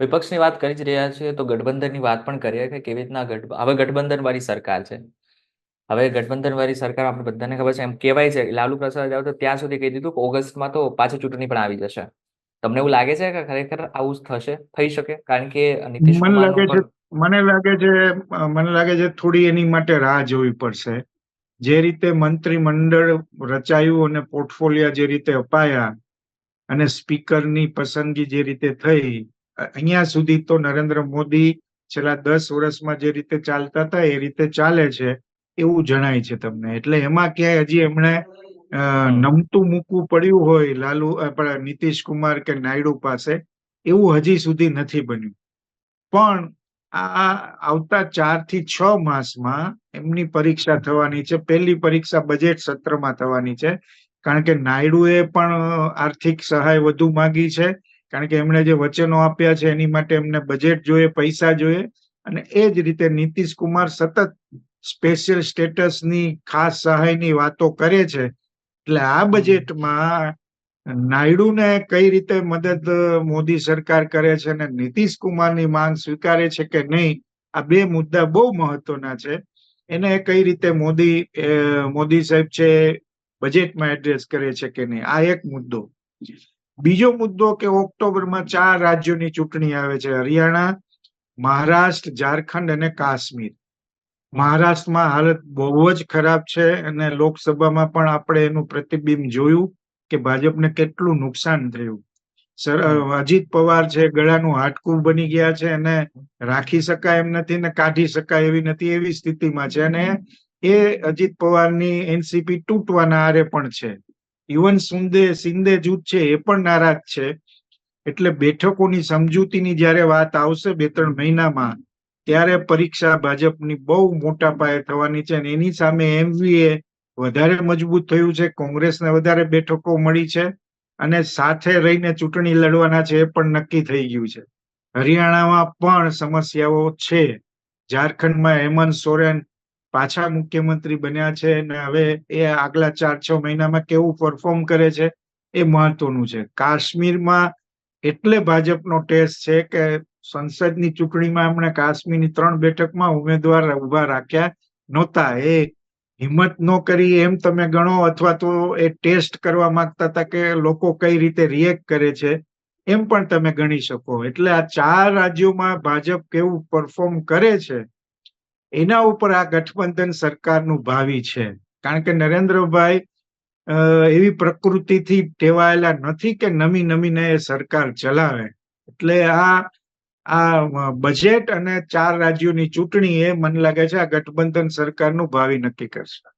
વિપક્ષની વાત કરી જ રહ્યા છીએ તો ગઠબંધનની વાત પણ કરીએ કે કેવી રીતના હવે ગઠબંધનવાળી સરકાર છે. હવે ગઠબંધનવાળી સરકાર આપણે બધાને ખબર છે, એમ કહેવાય છે લાલુ પ્રસાદ યાદવ તો ત્યાં સુધી કહી દીધું કે ઓગસ્ટમાં તો પાછી ચૂંટણી પણ આવી જશે. તમને એવું લાગે છે કે ખરેખર આવું થઈ શકે? કારણ કે નીતિશ મને કુમારનો લાગે છે પણ મને લાગે છે મને લાગે છે થોડી એની માટે રાહ જોવી પડશે. જે રીતે મંત્રીમંડળ રચાયું અને પોર્ટફોલિયા જે રીતે અપાયા અને સ્પીકરની પસંદગી જે રીતે થઈ, અહીંયા સુધી તો નરેન્દ્ર મોદી છેલ્લા 10 વર્ષમાં જે રીતે ચાલતા હતા એ રીતે ચાલે છે એવું જણાય છે તમને. એટલે એમાં ક્યાંય હજી એમણે હમ નમતું મૂકવું પડ્યું હોય આપણા નીતિશ કુમાર કે નાયડુ પાસે, એવું હજી સુધી નથી બન્યું. પણ આ આવતા 4 થી 6 માસમાં એમની પરીક્ષા થવાની છે. પહેલી પરીક્ષા બજેટ સત્રમાં થવાની છે, કારણ કે નાયડુએ પણ આર્થિક સહાય વધુ માંગી છે. કારણ કે એમણે જે વચનો આપ્યા છે એની માટે એમને બજેટ જોઈએ, પૈસા જોઈએ. અને એ જ રીતે નીતિશ કુમાર સતત સ્પેશિયલ સ્ટેટસની, ખાસ સહાયની વાતો કરે છે. એટલે આ હમ બજેટમાં નાયડુને કઈ રીતે મદદ મોદી સરકાર કરે છે અને નીતિશ કુમારની માંગ સ્વીકારે છે કે નહીં, આ બે મુદ્દા બહુ મહત્વના છે. એને કઈ રીતે મોદી સાહેબ છે બજેટમાં એડ્રેસ કરે છે કે નહીં, આ એક મુદ્દો. બીજો મુદ્દો કે ઓક્ટોબરમાં 4 રાજ્યોની ચૂંટણી આવે છે: હરિયાણા, મહારાષ્ટ્ર, ઝારખંડ અને કાશ્મીર. હમ મહારાષ્ટ્રમાં હાલત બહુ જ ખરાબ છે અને લોકસભામાં પણ આપણે એનું પ્રતિબિંબ જોયું કે ભાજપને કેટલું નુકસાન થયું. હમ અજીત પવાર છે, ગળાનું હાડકું બની ગયા છે અને રાખી શકાય એમ નથી ને કાઢી શકાય એવી નથી, એવી સ્થિતિમાં છે. અને એ અજીત પવારની એનસીપી તૂટવાના આરે પણ છે. ઇવન શિંદે જૂથ છે એ પણ નારાજ છે. એટલે બેઠકોની સમજૂતીની જયારે વાત આવશે 2-3 મહિનામાં, ત્યારે પરીક્ષા ભાજપની બહુ મોટા પાયે થવાની છે. અને એની સામે એમવીએ વધારે મજબૂત થયું છે, કોંગ્રેસને વધારે બેઠકો મળી છે અને સાથે રહીને ચૂંટણી લડવાના છે એ પણ નક્કી થઈ ગયું છે. હરિયાણામાં પણ સમસ્યાઓ છે. ઝારખંડમાં હેમંત સોરેન પાછા મુખ્યમંત્રી બન્યા છે અને હવે એ આગલા 4-6 મહિનામાં કેવું પરફોર્મ કરે છે એ મહત્વનું છે. કાશ્મીરમાં એટલે ભાજપનો ટેસ્ટ છે કે સંસદની ચૂંટણીમાં એમણે કાશ્મીરની 3 બેઠકમાં ઉમેદવાર ઉભા રાખ્યા નહોતા. એ હિંમત ન કરી એમ તમે ગણો, અથવા તો એ ટેસ્ટ કરવા માંગતા હતા કે લોકો કઈ રીતે રિએક્ટ કરે છે, એમ પણ તમે ગણી શકો. એટલે આ 4 રાજ્યોમાં ભાજપ કેવું પરફોર્મ કરે છે એના ઉપર આ ગઠબંધન સરકારનું ભાવિ છે. કારણ કે નરેન્દ્રભાઈ એવી પ્રકૃતિથી ટેવાયેલા નથી કે નમી નમીને એ સરકાર ચલાવે. એટલે આ બજેટ અને 4 રાજ્યોની ચૂંટણી એ મને લાગે છે આ ગઠબંધન સરકારનું ભાવિ નક્કી કરશે.